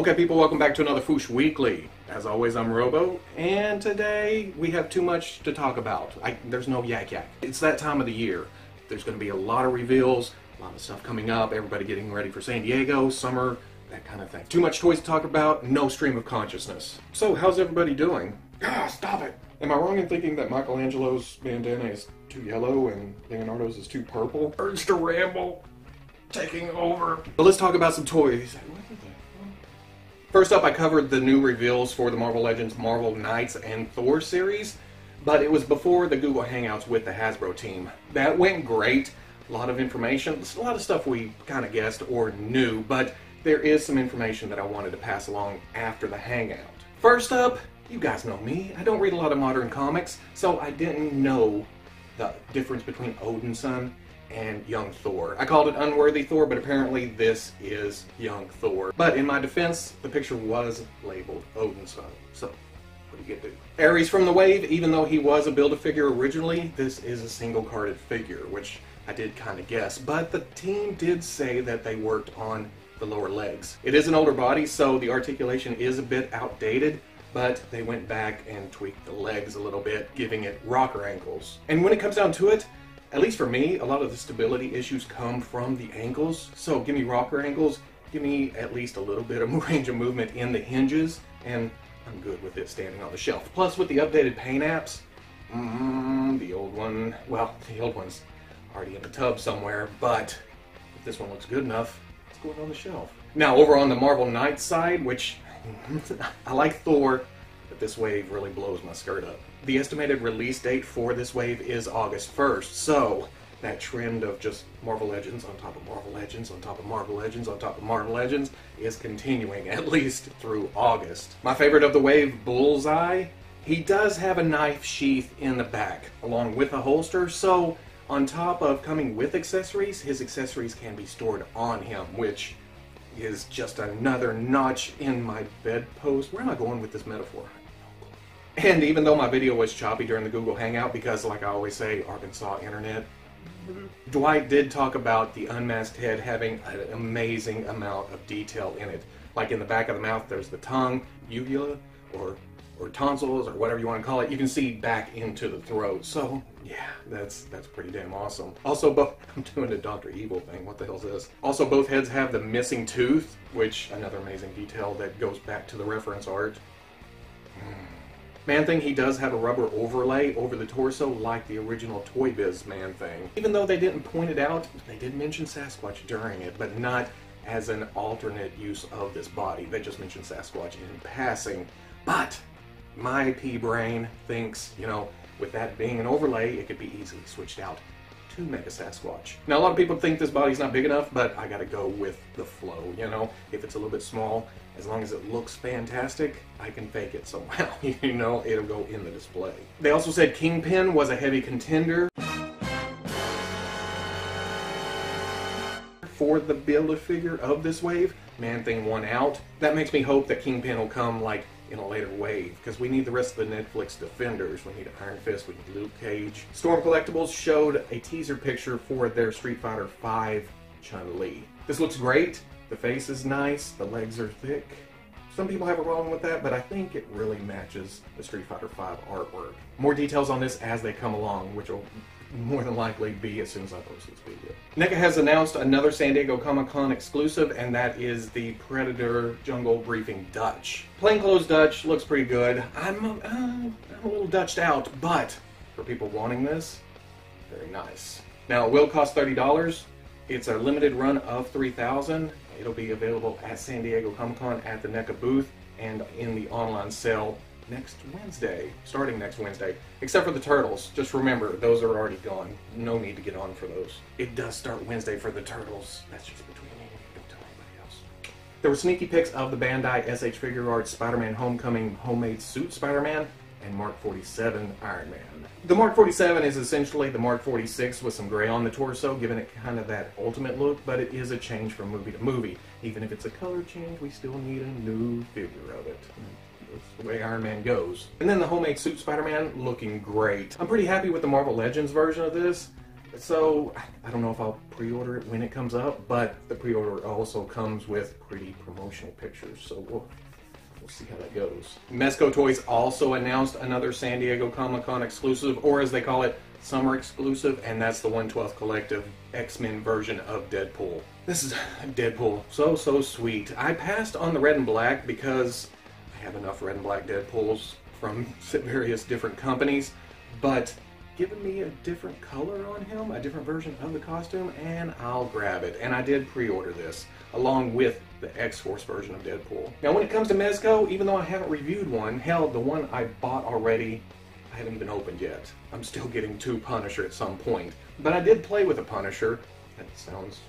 Okay people, welcome back to another Fwoosh Weekly. As always, I'm Robo, and today we have too much to talk about. There's no yak yak. It's that time of the year. There's going to be a lot of reveals, a lot of stuff coming up, everybody getting ready for San Diego, summer, that kind of thing. Too much toys to talk about, no stream of consciousness. So, how's everybody doing? Ah, stop it! Am I wrong in thinking that Michelangelo's bandana is too yellow and Leonardo's is too purple? Urge to ramble, taking over. But let's talk about some toys. First up, I covered the new reveals for the Marvel Legends, Marvel Knights, and Thor series, but it was before the Google Hangouts with the Hasbro team. That went great. A lot of information, a lot of stuff we kind of guessed or knew, but there is some information that I wanted to pass along after the Hangout. First up, you guys know me. I don't read a lot of modern comics, so I didn't know the difference between Odin's son and young Thor. I called it Unworthy Thor, but apparently this is young Thor. But in my defense, the picture was labeled Odin's son. So, what do you get to do? Ares from the Wave, even though he was a Build-A-Figure originally, this is a single-carded figure, which I did kind of guess. But the team did say that they worked on the lower legs. It is an older body, so the articulation is a bit outdated, but they went back and tweaked the legs a little bit, giving it rocker ankles. And when it comes down to it, at least for me, a lot of the stability issues come from the ankles. So give me rocker ankles, give me at least a little bit of range of movement in the hinges, and I'm good with it standing on the shelf. Plus with the updated paint apps, the old one, well, the old one's already in the tub somewhere, but if this one looks good enough, it's going on the shelf. Now over on the Marvel Knights side, which I like Thor, but this wave really blows my skirt up. The estimated release date for this wave is August 1st, so that trend of just Marvel Legends on top of Marvel Legends on top of Marvel Legends on top of Marvel Legends is continuing at least through August. My favorite of the wave, Bullseye, he does have a knife sheath in the back along with a holster, so on top of coming with accessories, his accessories can be stored on him, which is just another notch in my bedpost. Where am I going with this metaphor? And even though my video was choppy during the Google Hangout, because like I always say, Arkansas internet, Dwight did talk about the unmasked head having an amazing amount of detail in it. Like in the back of the mouth, there's the tongue, uvula, or tonsils, or whatever you want to call it. You can see back into the throat. So, yeah, that's pretty damn awesome. Also, I'm doing a Dr. Evil thing. What the hell's this? Also, both heads have the missing tooth, which, another amazing detail that goes back to the reference art. Man-Thing, he does have a rubber overlay over the torso like the original Toy Biz Man-Thing. Even though they didn't point it out, they did mention Sasquatch during it, but not as an alternate use of this body. They just mentioned Sasquatch in passing. But my pea-brain thinks, you know, with that being an overlay, it could be easily switched out to Mega Sasquatch. Now, a lot of people think this body's not big enough, but I gotta go with the flow, you know? If it's a little bit small, as long as it looks fantastic, I can fake it somehow. You know, it'll go in the display. They also said Kingpin was a heavy contender for the Build-A-Figure of this wave. Man-Thing won out. That makes me hope that Kingpin will come, like, in a later wave, because we need the rest of the Netflix Defenders. We need Iron Fist, we need Luke Cage. Storm Collectibles showed a teaser picture for their Street Fighter V Chun-Li. This looks great. The face is nice, the legs are thick. Some people have a problem with that, but I think it really matches the Street Fighter V artwork. More details on this as they come along, which will more than likely be as soon as I post this video. NECA has announced another San Diego Comic-Con exclusive, and that is the Predator Jungle Briefing Dutch. Plainclothes Dutch looks pretty good. I'm a little Dutched out, but for people wanting this, very nice. Now, it will cost $30. It's a limited run of 3,000. It'll be available at San Diego Comic-Con at the NECA booth and in the online sale next Wednesday, starting next Wednesday, except for the turtles. Just remember, those are already gone. No need to get on for those. It does start Wednesday for the turtles. That's just between me. Don't tell anybody else. There were sneaky pics of the Bandai SH Figuarts Spider-Man Homecoming homemade suit Spider-Man and Mark 47 Iron Man. The Mark 47 is essentially the Mark 46 with some gray on the torso, giving it kind of that ultimate look, but it is a change from movie to movie. Even if it's a color change, we still need a new figure of it. That's the way Iron Man goes. And then the homemade suit Spider-Man looking great. I'm pretty happy with the Marvel Legends version of this. So, I don't know if I'll pre-order it when it comes up, but the pre-order also comes with pretty promotional pictures, so we'll see how that goes. Mezco Toys also announced another San Diego Comic-Con exclusive, or as they call it, summer exclusive, and that's the 1/12 Collective X-Men version of Deadpool. This is Deadpool. So sweet. I passed on the red and black because I have enough red and black Deadpools from various different companies, but giving me a different color on him, a different version of the costume, and I'll grab it. And I did pre-order this, along with the X-Force version of Deadpool. Now when it comes to Mezco, even though I haven't reviewed one, hell, the one I bought already, I haven't even opened yet. I'm still getting to Punisher at some point. But I did play with a Punisher. That sounds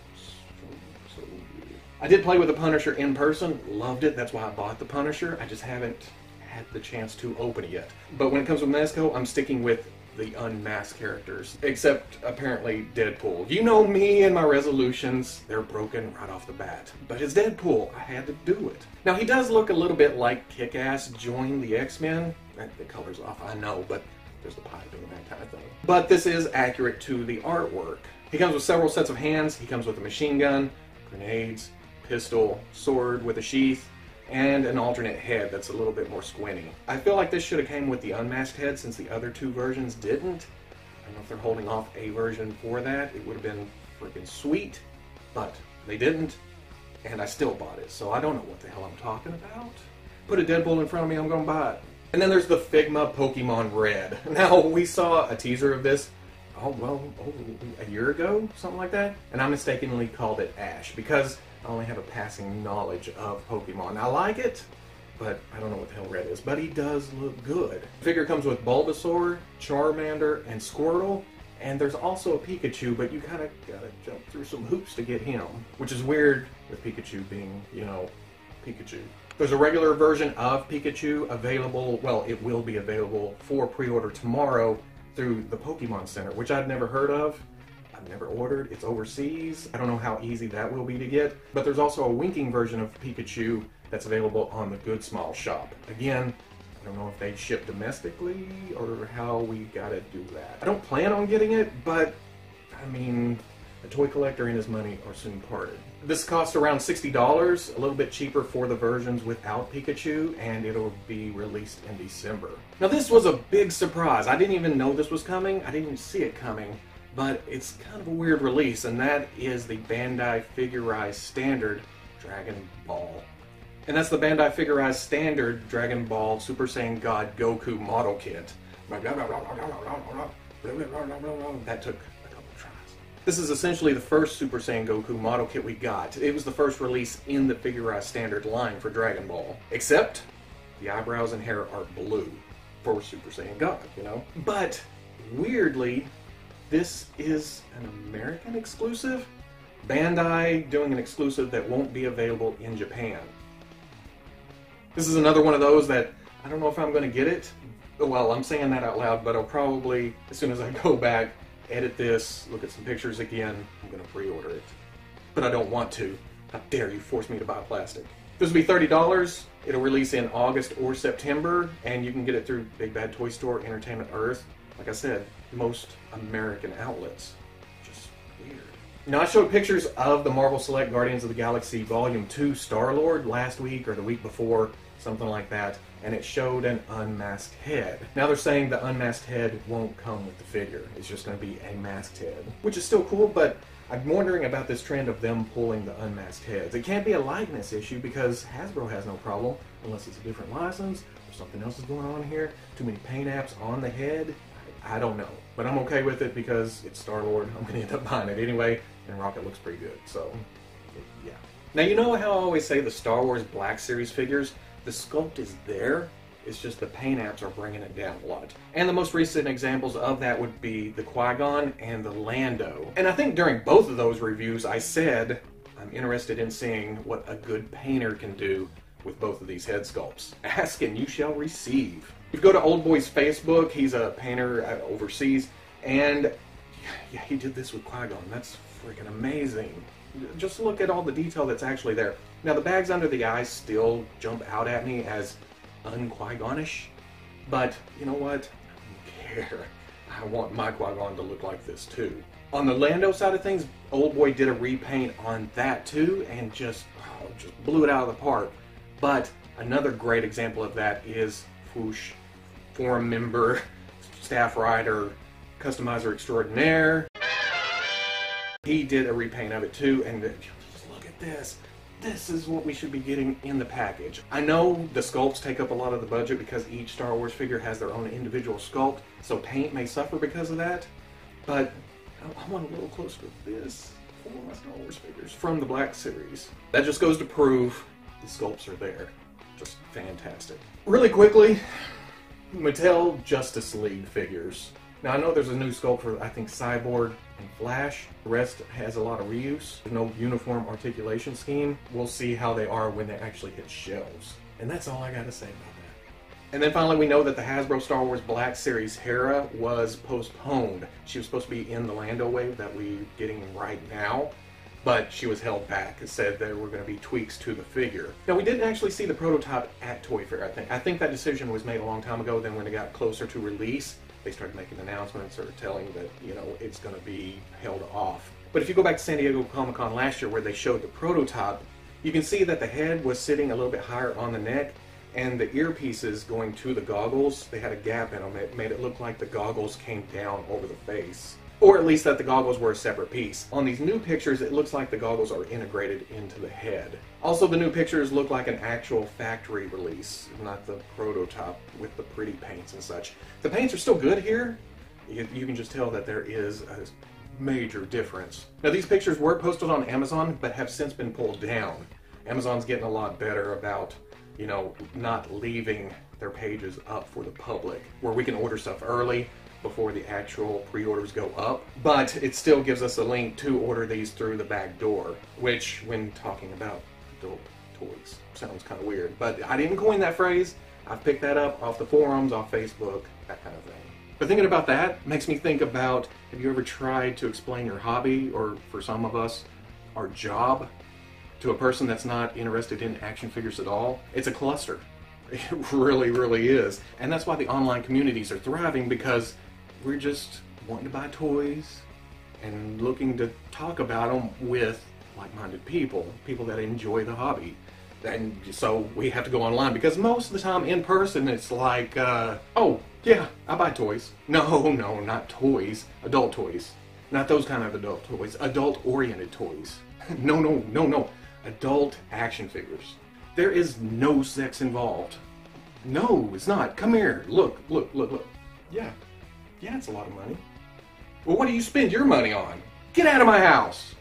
so weird. I did play with a Punisher in person, loved it, that's why I bought the Punisher. I just haven't had the chance to open it yet. But when it comes to Mezco, I'm sticking with the unmasked characters, except apparently Deadpool. You know me and my resolutions, they're broken right off the bat. But it's Deadpool, I had to do it. Now he does look a little bit like Kick-Ass joined the X-Men. The color's off, I know, but there's the piping and that kind of thing. But this is accurate to the artwork. He comes with several sets of hands, he comes with a machine gun, grenades, pistol, sword with a sheath, and an alternate head that's a little bit more squinty. I feel like this should have came with the unmasked head since the other two versions didn't. I don't know if they're holding off a version for that. It would have been freaking sweet, but they didn't, and I still bought it, so I don't know what the hell I'm talking about. Put a Deadpool in front of me, I'm gonna buy it. And then there's the Figma Pokemon Red. Now, we saw a teaser of this, a year ago, something like that, and I mistakenly called it Ash, because I only have a passing knowledge of Pokemon. I like it, but I don't know what the hell Red is. But he does look good. The figure comes with Bulbasaur, Charmander, and Squirtle. And there's also a Pikachu, but you kind of gotta jump through some hoops to get him. Which is weird with Pikachu being, you know, Pikachu. There's a regular version of Pikachu available, well, it will be available for pre-order tomorrow through the Pokemon Center, which I'd never heard of. I've never ordered. It's overseas. I don't know how easy that will be to get. But there's also a winking version of Pikachu that's available on the Good Small shop. Again, I don't know if they ship domestically or how we gotta do that. I don't plan on getting it, but I mean, a toy collector and his money are soon parted. This costs around $60, a little bit cheaper for the versions without Pikachu, and it'll be released in December. Now this was a big surprise. I didn't even know this was coming. I didn't even see it coming. But it's kind of a weird release, and that is the Bandai Figuarts Standard Dragon Ball. And that's the Bandai Figuarts Standard Dragon Ball Super Saiyan God Goku model kit. That took a couple tries. This is essentially the first Super Saiyan Goku model kit we got. It was the first release in the Figuarts Standard line for Dragon Ball. Except the eyebrows and hair are blue for Super Saiyan God, you know? But weirdly, this is an American exclusive. Bandai doing an exclusive that won't be available in Japan. This is another one of those that I don't know if I'm going to get it. Well, I'm saying that out loud, but I'll probably, as soon as I go back, edit this, look at some pictures again, I'm going to pre-order it. But I don't want to. How dare you force me to buy plastic. This will be $30. It'll release in August or September, and you can get it through Big Bad Toy Store, Entertainment Earth. Like I said, most American outlets. Just weird. Now, I showed pictures of the Marvel Select Guardians of the Galaxy Volume 2 Star-Lord last week or the week before, something like that, and it showed an unmasked head. Now they're saying the unmasked head won't come with the figure. It's just going to be a masked head, which is still cool, but I'm wondering about this trend of them pulling the unmasked heads. It can't be a likeness issue because Hasbro has no problem, unless it's a different license or something else is going on here. Too many paint apps on the head. I don't know, but I'm okay with it because it's Star-Lord. I'm going to end up buying it anyway, and Rocket looks pretty good, so yeah. Now, you know how I always say the Star Wars Black Series figures, the sculpt is there, it's just the paint apps are bringing it down a lot. And the most recent examples of that would be the Qui-Gon and the Lando. And I think during both of those reviews I said I'm interested in seeing what a good painter can do with both of these head sculpts. Ask and you shall receive. If you go to Old Boy's Facebook, he's a painter overseas, and yeah, he did this with Qui-Gon. That's freaking amazing. Just look at all the detail that's actually there. Now, the bags under the eyes still jump out at me as un-Qui-Gon-ish, but you know what? I don't care. I want my Qui-Gon to look like this too. On the Lando side of things, Old Boy did a repaint on that too, and just blew it out of the park. But another great example of that is Fwoosh, forum member, staff writer, customizer extraordinaire. He did a repaint of it too, and just look at this. This is what we should be getting in the package. I know the sculpts take up a lot of the budget because each Star Wars figure has their own individual sculpt, so paint may suffer because of that, but I want a little closer to this for my Star Wars figures from the Black Series. That just goes to prove the sculpts are there. Just fantastic. Really quickly, Mattel Justice League figures. Now I know there's a new sculpt for, I think, Cyborg and Flash. The rest has a lot of reuse. There's no uniform articulation scheme. We'll see how they are when they actually hit shelves. And that's all I gotta say about that. And then finally we know that the Hasbro Star Wars Black Series Hera was postponed. She was supposed to be in the Lando wave that we're getting right now, but she was held back. It said there were going to be tweaks to the figure. Now we didn't actually see the prototype at Toy Fair, I think. I think that decision was made a long time ago. Then when it got closer to release, they started making announcements or telling that, you know, it's going to be held off. But if you go back to San Diego Comic-Con last year where they showed the prototype, you can see that the head was sitting a little bit higher on the neck, and the earpieces going to the goggles, they had a gap in them. It made it look like the goggles came down over the face. Or at least that the goggles were a separate piece. On these new pictures, it looks like the goggles are integrated into the head. Also, the new pictures look like an actual factory release, not the prototype with the pretty paints and such. The paints are still good here. You can just tell that there is a major difference. Now, these pictures were posted on Amazon, but have since been pulled down. Amazon's getting a lot better about, you know, not leaving their pages up for the public, where we can order stuff early before the actual pre-orders go up, but it still gives us a link to order these through the back door, which, when talking about adult toys, sounds kind of weird, but I didn't coin that phrase. I've picked that up off the forums, off Facebook, that kind of thing. But thinking about that makes me think about, have you ever tried to explain your hobby, or for some of us, our job, to a person that's not interested in action figures at all? It's a cluster. It really, really is. And that's why the online communities are thriving, because we're just wanting to buy toys and looking to talk about them with like-minded people, people that enjoy the hobby. And so we have to go online, because most of the time in person it's like, oh, yeah, I buy toys. No, not toys. Adult toys. Not those kind of adult toys. Adult-oriented toys. No. Adult action figures. There is no sex involved. No, it's not. Come here. Look. Yeah, it's a lot of money. Well, what do you spend your money on? Get out of my house!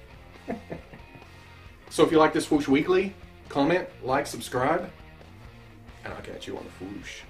So if you like this Fwoosh Weekly, comment, like, subscribe, and I'll catch you on the Fwoosh.